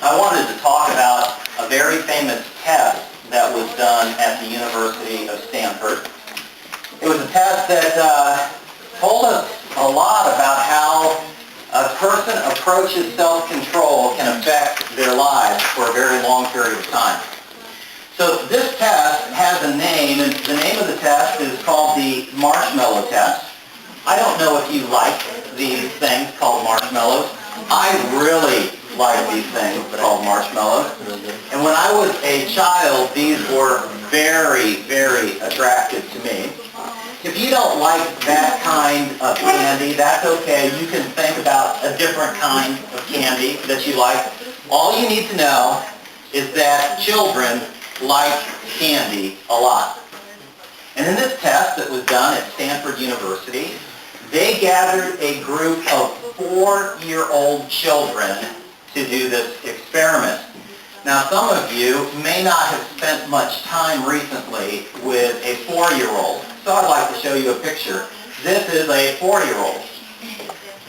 I wanted to talk about a very famous test that was done at the University of Stanford. It was a test that told us a lot about how a person approaches self-control can affect their lives for a very long period of time. So this test has a name, and the name of the test is called the Marshmallow test. I don't know if you like these things called marshmallows. I really like these things called marshmallows. And when I was a child, these were very, very attractive to me. If you don't like that kind of candy, that's okay. You can think about a different kind of candy that you like. All you need to know is that children like candy a lot. And in this test that was done at Stanford University, they gathered a group of 4-year-old children to do this experiment. Now, some of you may not have spent much time recently with a 4-year-old, so I'd like to show you a picture. This is a 4-year-old.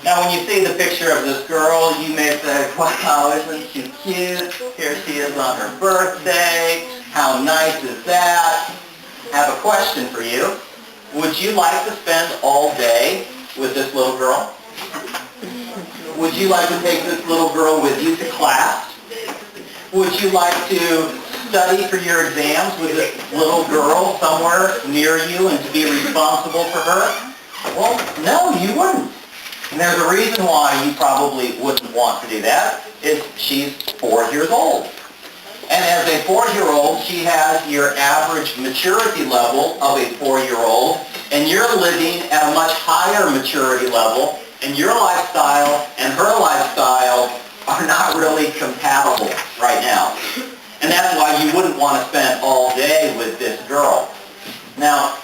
Now, when you see the picture of this girl, you may say, wow, isn't she cute? Here she is on her birthday. How nice is that? I have a question for you. Would you like to spend all day with this little girl? Would you like to take this little girl with you to class? Would you like to study for your exams with this little girl somewhere near you and to be responsible for her? Well, no, you wouldn't. And there's a reason why you probably wouldn't want to do that. She's 4 years old. And as a 4-year-old, she has your average maturity level of a 4-year-old, and you're living at a much higher maturity level, and your lifestyle and her lifestyle are not really compatible right now. And that's why you wouldn't want to spend all day with this girl. Now,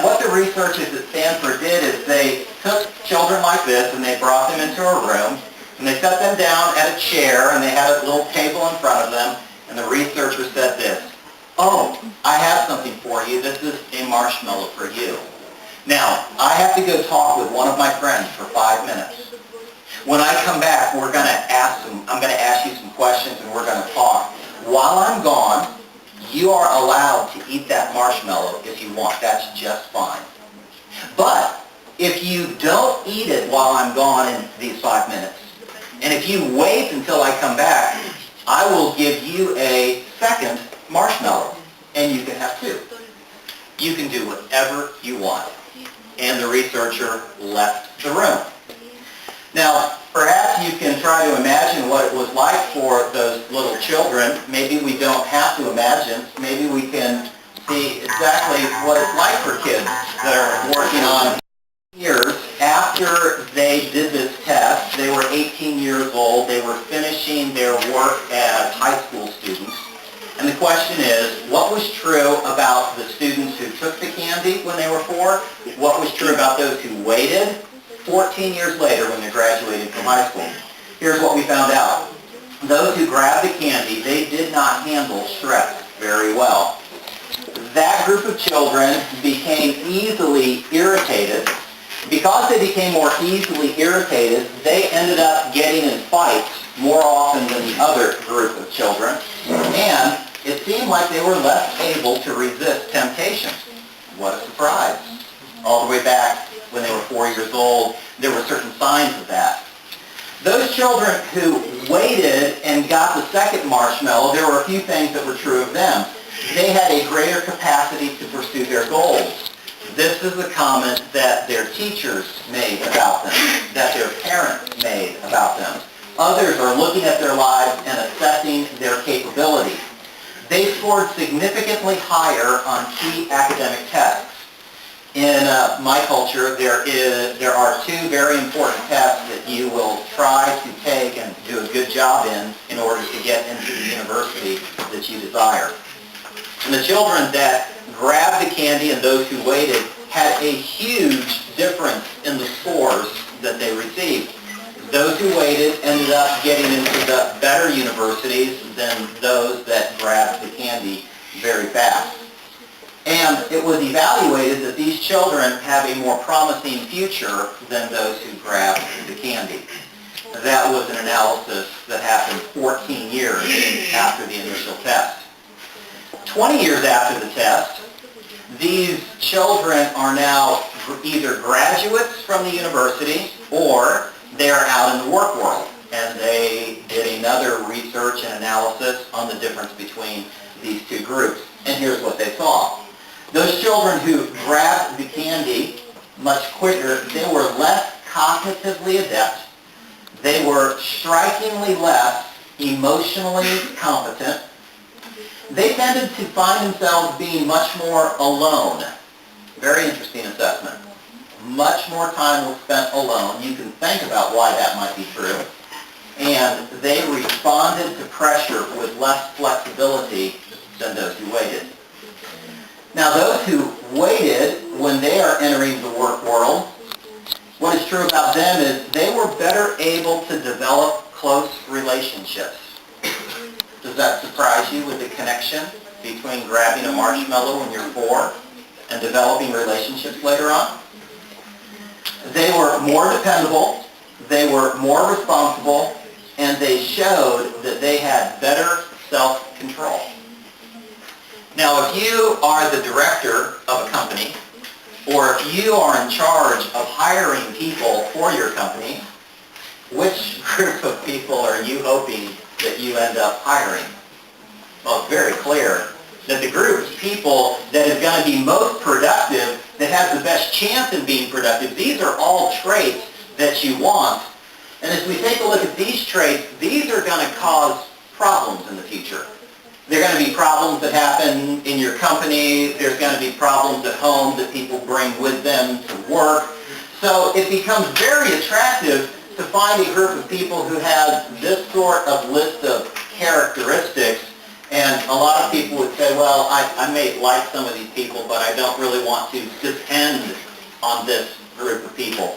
what the researchers at Stanford did is they took children like this and they brought them into a room, and they set them down at a chair, and they had a little table in front of them. And the researcher said this, oh, I have something for you. This is a marshmallow for you. Now, I have to go talk with one of my friends for 5 minutes. When I come back, I'm going to ask you some questions and we're going to talk. While I'm gone, you are allowed to eat that marshmallow if you want. That's just fine. But if you don't eat it while I'm gone in these 5 minutes, and if you wait until I come back, I will give you a second marshmallow, and you can have 2. You can do whatever you want. And the researcher left the room. Now, perhaps you can try to imagine what it was like for those little children. Maybe we don't have to imagine. Maybe we can see exactly what it's like for kids that are working on years. After they did this test, they were 18 years old. They were finishing their work as high school students. And the question is, what was true about the students who took the candy when they were 4? What was true about those who waited 14 years later when they graduated from high school? Here's what we found out. Those who grabbed the candy, they did not handle stress very well. That group of children became easily irritated. Because they became more easily irritated, they ended up getting in fights more often than the other group of children, and it seemed like they were less able to resist temptation. What a surprise. All the way back when they were 4 years old, there were certain signs of that. Those children who waited and got the second marshmallow, there were a few things that were true of them. They had a greater capacity to pursue their goals. This is a comment that their teachers made about them, that their parents made about them. Others are looking at their lives and assessing their capability. They scored significantly higher on key academic tests. In my culture, there are 2 very important tests that you will try to take and do a good job in order to get into the university that you desire. And the children that grabbed the candy and those who waited had a huge difference in the scores that they received. Those who waited ended up getting into the better universities than those that grabbed the candy very fast. And it was evaluated that these children have a more promising future than those who grabbed the candy. That was an analysis that happened 14 years 20 years after the test, these children are now either graduates from the university or they're out in the work world. And they did another research and analysis on the difference between these two groups. And here's what they saw. Those children who grabbed the candy much quicker, they were less cognitively adept. They were strikingly less emotionally competent. They tended to find themselves being much more alone. Very interesting assessment. Much more time was spent alone. You can think about why that might be true. And they responded to pressure with less flexibility than those who waited. Now, those who waited when they are entering the work world, what is true about them is they were better able to develop close relationships. Does that surprise you with the connection between grabbing a marshmallow when you're 4 and developing relationships later on? They were more dependable, they were more responsible, and they showed that they had better self-control. Now, if you are the director of a company, or if you are in charge of hiring people for your company, which group of people are you hoping that you end up hiring? Well, it's very clear that the group of people that is going to be most productive, that has the best chance in being productive, these are all traits that you want. And as we take a look at these traits, these are going to cause problems in the future. There are going to be problems that happen in your company. There's going to be problems at home that people bring with them to work. So it becomes very attractive to find a group of people who has this sort of list of characteristics. And a lot of people would say, well, I may like some of these people, but I don't really want to depend on this group of people.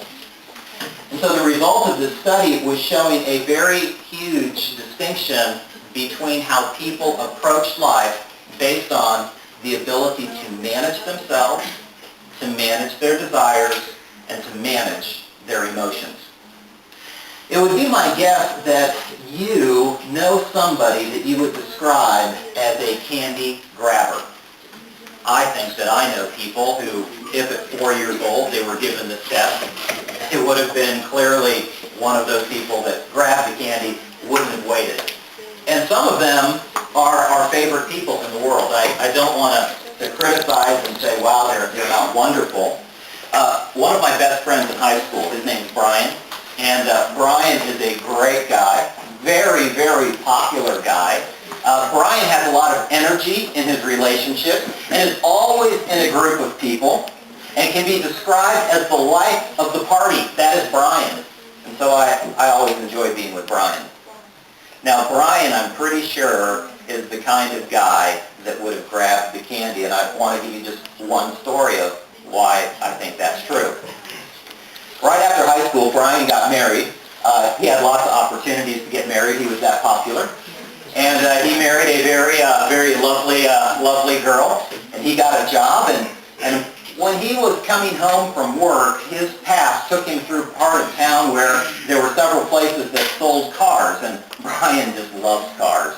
And so the result of this study was showing a very huge distinction between how people approach life based on the ability to manage themselves, to manage their desires, and to manage their emotions. It would be my guess that you know somebody that you would describe as a candy grabber. I think that I know people who, if at 4 years old they were given this test, it would have been clearly one of those people that grabbed the candy, wouldn't have waited. And some of them are our favorite people in the world. I don't want to criticize and say, wow, they're not wonderful. One of my best friends in high school, his name is Brian. And Brian is a great guy, very, very popular guy. Brian has a lot of energy in his relationship and is always in a group of people and can be described as the life of the party. That is Brian. And so I always enjoy being with Brian. Now, Brian, I'm pretty sure, is the kind of guy that would have grabbed the candy, and I want to give you just one story of why I think that's true. Right after high school, Brian got married. He had lots of opportunities to get married. He was that popular. And he married a very lovely girl, and he got a job, and when he was coming home from work, his past took him through part of town where there were several places that sold cars, and Brian just loves cars.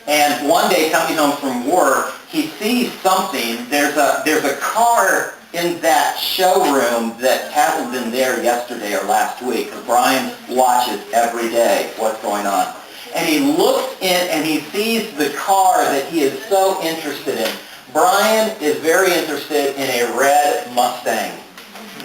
And one day, coming home from work, he sees something. There's a car in that showroom that hasn't been there yesterday or last week, because Brian watches every day what's going on. And he looks in and he sees the car that he is so interested in. Brian is very interested in a red Mustang.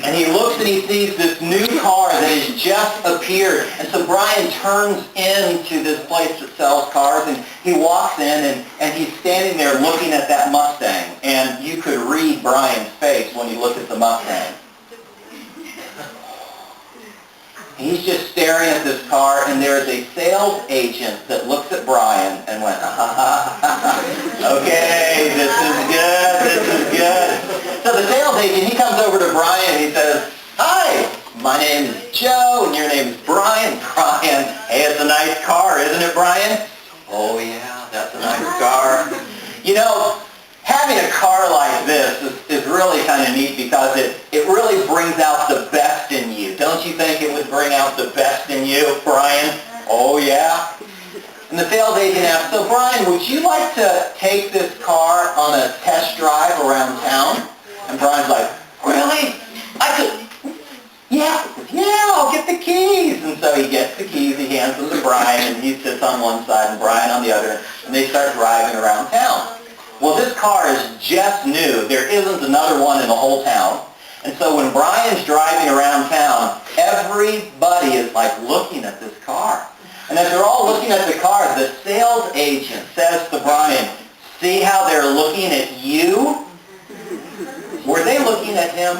And he looks and he sees this new car that has just appeared. And so Brian turns into this place that sells cars, and he walks in and he's standing there looking at that Mustang. And you could read Brian's face when you look at the Mustang. He's just staring at this car, and there's a sales agent that looks at Brian and went, okay, this is good. So the sales agent, he comes over to Brian and he says, hi, my name is Joe, and your name is Brian. Brian, hey, it's a nice car, isn't it, Brian? Oh, yeah, that's a nice car. You know, having a car like this is really kind of neat because it really brings out the best in you. Don't you think it would bring out the best in you, Brian? Oh, yeah. And the sales agent asked, so Brian, would you like to take this car on a test drive around town? And Brian's like, really? I could, yeah, I'll get the keys. And so he gets the keys, he hands them to Brian, and he sits on one side and Brian on the other, and they start driving around town. Well, this car is just new. There isn't another one in the whole town. And so when Brian's driving around town, everybody is like looking at this car. And as they're all looking at the car, the sales agent says to Brian, see how they're looking at you? Were they looking at him?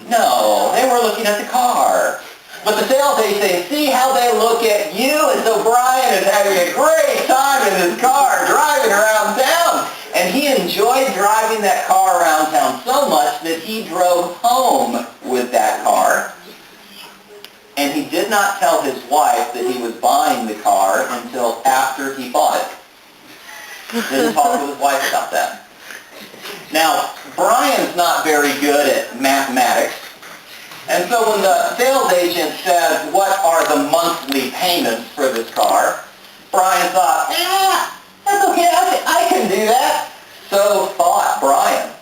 No, they were looking at the car. But the sales agent says, see how they look at you? And so Brian is having a great time in his car driving around town. And he enjoyed driving that car around town so much that he drove home with that car. And he did not tell his wife that he was buying the car until after he bought it. Didn't talk with his wife about that. Now, Brian's not very good at mathematics. And so when the sales agent said, what are the monthly payments for this car? Brian thought, that's okay, I can do that. So thought Brian.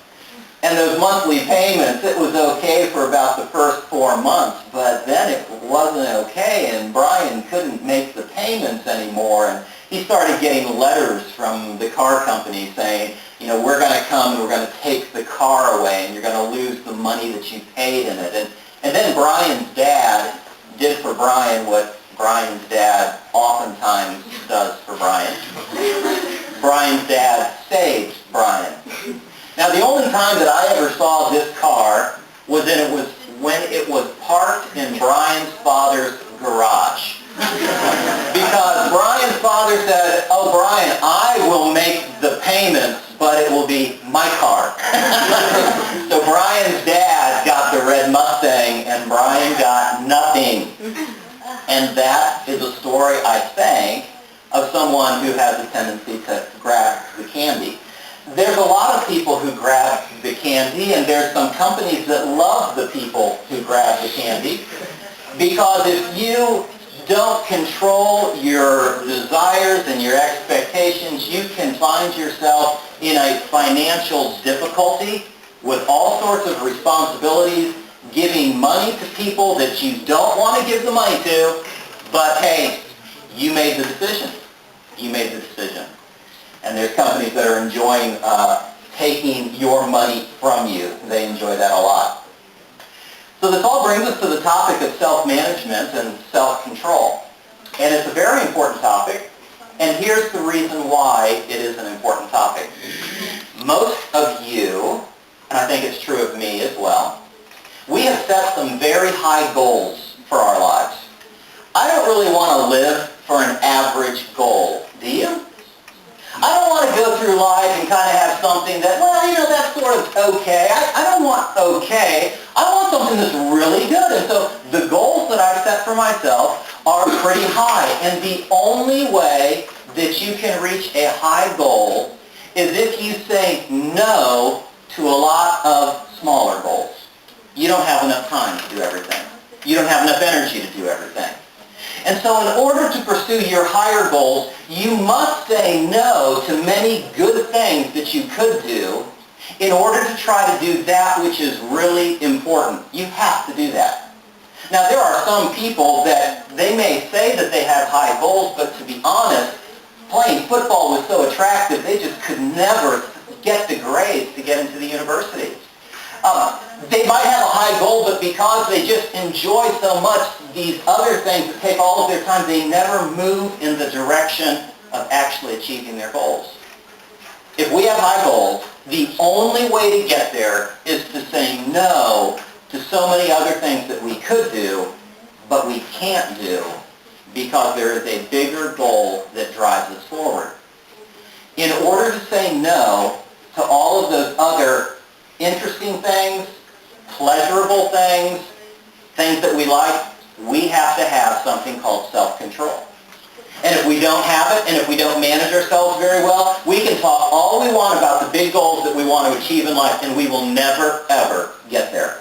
And those monthly payments, it was okay for about the first 4 months, but then it wasn't okay, and Brian couldn't make the payments anymore, and he started getting letters from the car company saying, we're going to come and we're going to take the car away, and you're going to lose the money that you paid in it. And then Brian's dad did for Brian what Brian's dad oftentimes does for Brian. Brian's dad saved Brian. Now, the only time that I ever saw this car was when it was parked in Brian's father's garage. Because Brian's father said, oh, Brian, I will make the payments, but it will be my car. So Brian's dad got the red Mustang, and Brian got nothing. And that is a story, I think, of someone who has a tendency to grab the candy. There's a lot of people who grab the candy, and there's some companies that love the people who grab the candy, because if you don't control your desires and your expectations, you can find yourself in a financial difficulty with all sorts of responsibilities, giving money to people that you don't want to give the money to, but hey, you made the decision. You made the decision. And there's companies that are enjoying taking your money from you. They enjoy that a lot. So this all brings us to the topic of self-management and self-control. And it's a very important topic, and here's the reason why it is an important topic. Most of you, and I think it's true of me as well, we have set some very high goals for our lives. I don't really want to live for an average goal. Do you? I don't want to go through life and kind of have something that, that's sort of okay. I don't want okay. I want something that's really good. And so the goals that I've set for myself are pretty high. And the only way that you can reach a high goal is if you say no to a lot of smaller goals. You don't have enough time to do everything. You don't have enough energy to do everything. And so in order to pursue your higher goals, you must say no to many good things that you could do in order to try to do that which is really important. You have to do that. Now, there are some people that they may say that they have high goals, but to be honest, playing football was so attractive, they just could never get the grades to get into the university. They might have a high goal, but because they just enjoy so much these other things that take all of their time, they never move in the direction of actually achieving their goals. If we have high goals, the only way to get there is to say no to so many other things that we could do, but we can't do because there is a bigger goal that drives us forward. In order to say no to all of those other interesting things, pleasurable things, things that we like, we have to have something called self-control. And if we don't have it, and if we don't manage ourselves very well, we can talk all we want about the big goals that we want to achieve in life, and we will never, ever get there.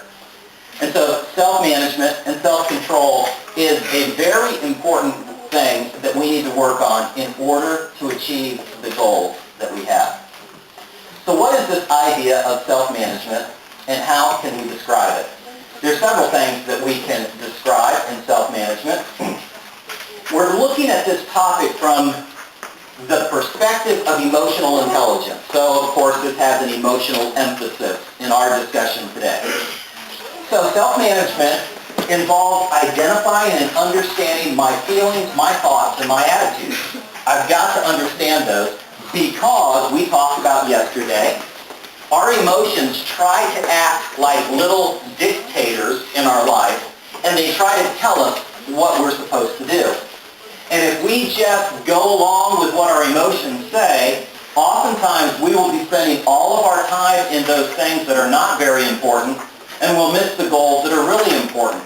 And so self-management and self-control is a very important thing that we need to work on in order to achieve the goals that we have. So what is this idea of self-management, and how can we describe it? There's several things that we can describe in self-management. We're looking at this topic from the perspective of emotional intelligence. So, of course, this has an emotional emphasis in our discussion today. So self-management involves identifying and understanding my feelings, my thoughts, and my attitudes. I've got to understand those because we talked about yesterday, our emotions try to act like little dictators in our life, and they try to tell us what we're supposed to do. And if we just go along with what our emotions say, oftentimes we will be spending all of our time in those things that are not very important, and we'll miss the goals that are really important.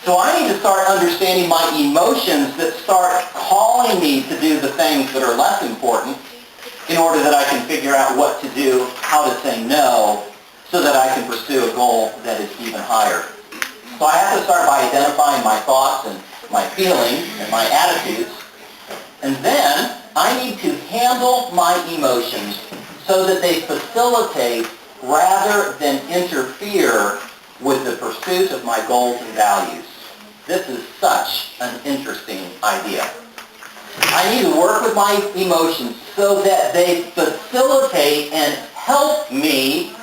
So I need to start understanding my emotions that start calling me to do the things that are less important in order that I can figure out what to do, how to say no, so that I can pursue a goal that is even higher. So I have to start by identifying my thoughts and my feelings and my attitudes, and then I need to handle my emotions so that they facilitate rather than interfere with the pursuit of my goals and values. This is such an interesting idea. I need to work with my emotions so that they facilitate and help me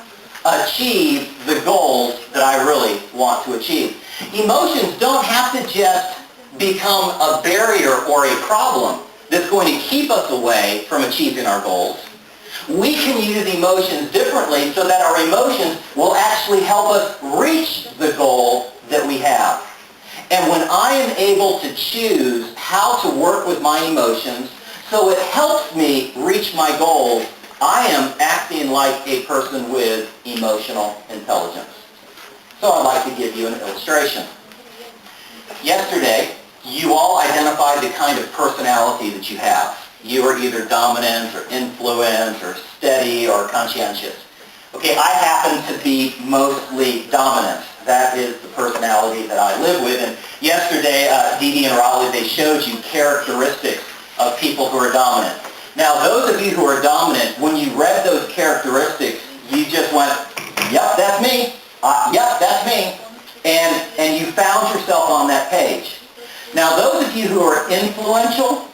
achieve the goals that I really want to achieve. Emotions don't have to just become a barrier or a problem that's going to keep us away from achieving our goals. We can use emotions differently so that our emotions will actually help us reach the goal that we have. And when I am able to choose how to work with my emotions so it helps me reach my goals, I am acting like a person with emotional intelligence. So I'd like to give you an illustration. Yesterday, you all identified the kind of personality that you have. You are either dominant or influent or steady or conscientious. Okay, I happen to be mostly dominant. That is the personality that I live with. And yesterday, Dee Dee and Raleigh, they showed you characteristics of people who are dominant. Now, those of you who are dominant, when you read those characteristics, you just went, yep, that's me. Yep, that's me. And you found yourself on that page. Now, those of you who are influential,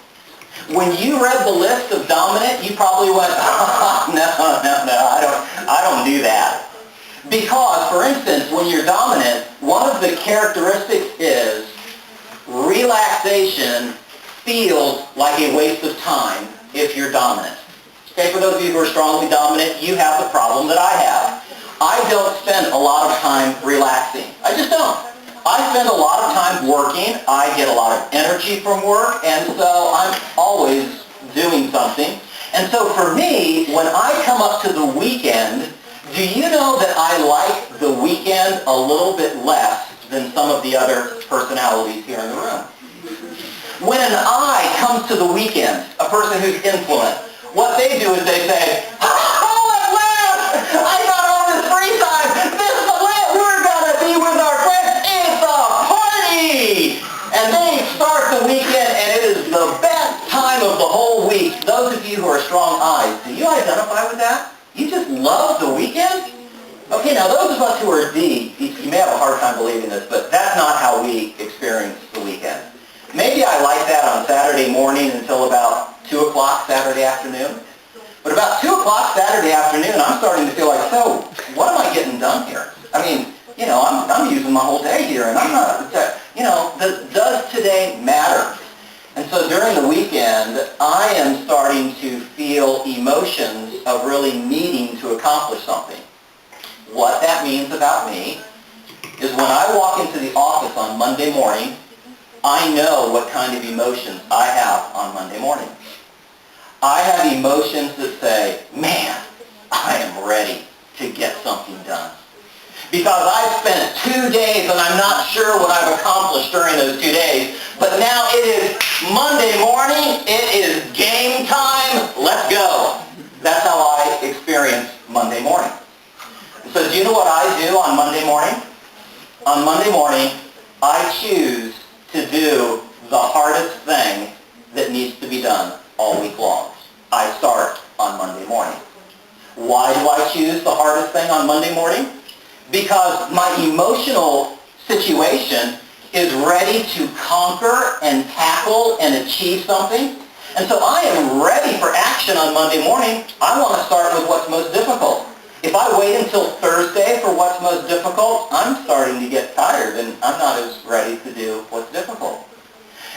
when you read the list of dominant, you probably went, no, I don't do that. Because, for instance, when you're dominant, one of the characteristics is relaxation feels like a waste of time if you're dominant. Okay, for those of you who are strongly dominant, you have the problem that I have. I don't spend a lot of time relaxing. I just don't. I spend a lot of time working. I get a lot of energy from work, and so I'm always doing something. And so for me, when I come up to the weekend, do you know that I like the weekend a little bit less than some of the other personalities here in the room? When an I comes to the weekend, a person who's influent, what they do is they say, oh, at last! I got all this free time! This is the way we're going to be with our friends! It's a party! And they start the weekend, and it is the best time of the whole week. Those of you who are strong I's, do you identify with that? You just love the weekend? Okay, now those of us who are D, you may have a hard time believing this, but that's not how we experience the weekend. Maybe I like that on Saturday morning until about 2 o'clock Saturday afternoon. But about 2 o'clock Saturday afternoon, I'm starting to feel like, so, what am I getting done here? I mean, you know, I'm using my whole day here, and I'm not, you know, does today matter? And so during the weekend, I am starting to feel emotions of really needing to accomplish something. What that means about me is when I walk into the office on Monday morning, I know what kind of emotions I have on Monday morning. I have emotions that say, man, I am ready to get something done. Because I've spent 2 days and I'm not sure what I've accomplished during those 2 days, but now it is Monday morning, it is game time, let's go. That's how I experience Monday morning. So do you know what I do on Monday morning? On Monday morning, I choose to do the hardest thing that needs to be emotional situation is ready to conquer and tackle and achieve something. And so I am ready for action on Monday morning. I want to start with what's most difficult. If I wait until Thursday for what's most difficult, I'm starting to get tired and I'm not as ready to do what's difficult.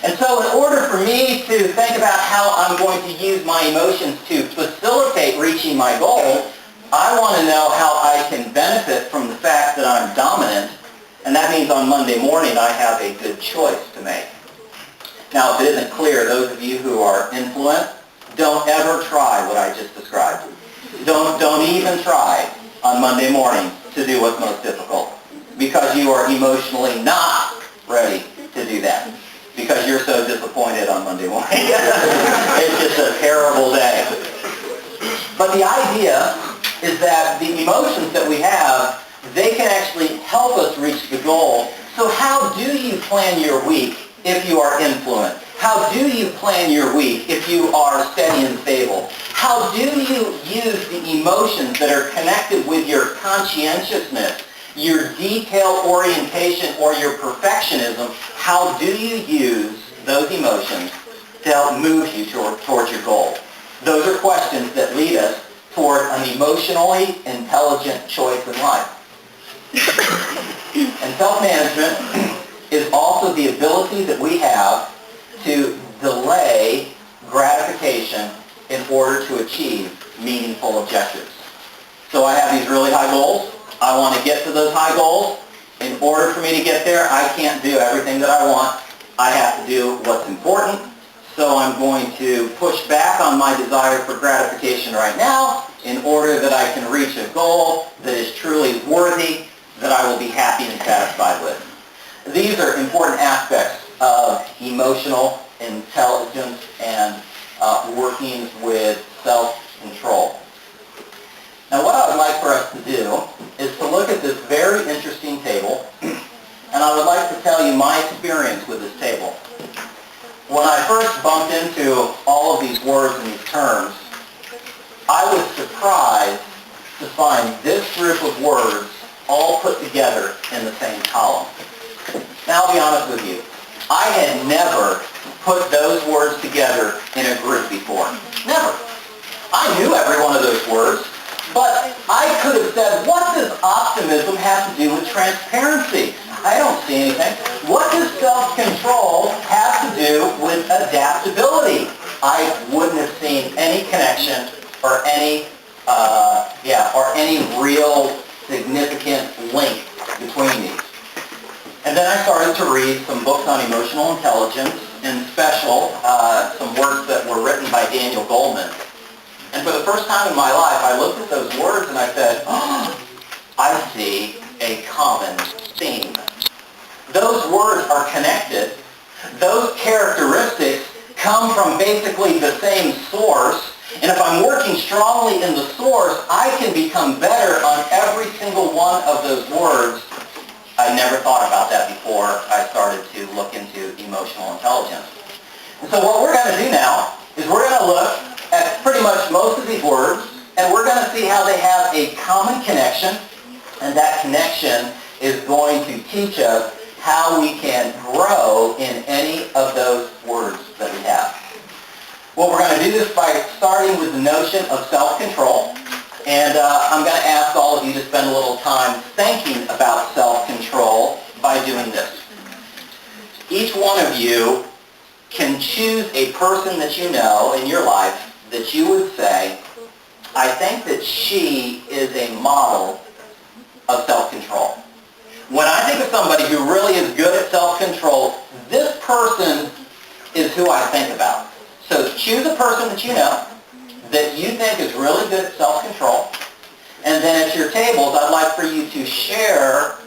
And so in order for me to think about how I'm going to use my emotions to facilitate reaching my goal, I want to know how I can benefit from the fact that I'm dominant. And that means on Monday morning I have a good choice to make. Now, if it isn't clear, those of you who are influent, don't ever try what I just described. Don't even try on Monday morning to do what's most difficult, because you are emotionally not ready to do that, because you're so disappointed on Monday morning. It's just a terrible day. But the idea is that the emotions that we have, they can actually help us reach the goal. So how do you plan your week if you are influent? How do you plan your week if you are steady and stable? How do you use the emotions that are connected with your conscientiousness, your detail orientation, or your perfectionism? How do you use those emotions to help move you towards your goal? Those are questions that lead us toward an emotionally intelligent choice in life. And self-management is also the ability that we have to delay gratification in order to achieve meaningful objectives. So I have these really high goals. I want to get to those high goals. In order for me to get there, I can't do everything that I want. I have to do what's important. So I'm going to push back on my desire for gratification right now in order that I can reach a goal that is truly worthy, that I will be happy and satisfied with. These are important aspects of emotional intelligence and working with self-control. Now, what I would like for us to do is to look at this very interesting table, and I would like to tell you my experience with this table. When I first bumped into all of these words and these terms, I was surprised to find this group of words all put together in the same column. Now, I'll be honest with you. I had never put those words together in a group before. Never. I knew every one of those words, but I could have said, what does optimism have to do with transparency? I don't see anything. What does self-control have to do with adaptability? I wouldn't have seen any connection or any real significant link between these. And then I started to read some books on emotional intelligence, and special, some works that were written by Daniel Goleman. And for the first time in my life, I looked at those words and I said, oh, I see a common theme. Those words are connected. Those characteristics come from basically the same source. And if I'm working strongly in the source, I can become better on every single one of those words. I never thought about that before I started to look into emotional intelligence. And so what we're going to do now is we're going to look at pretty much most of these words, and we're going to see how they have a common connection, and that connection is going to teach us how we can grow in any of those words that we have. Well, we're going to do this by starting with the notion of self-control. And I'm going to ask all of you to spend a little time thinking about self-control by doing this. Each one of you can choose a person that you know in your life that you would say, I think that she is a model of self-control. When I think of somebody who really is good at self-control, this person is who I think about. So choose a person that you know that you think is really good at self-control. And then at your tables, I'd like for you to share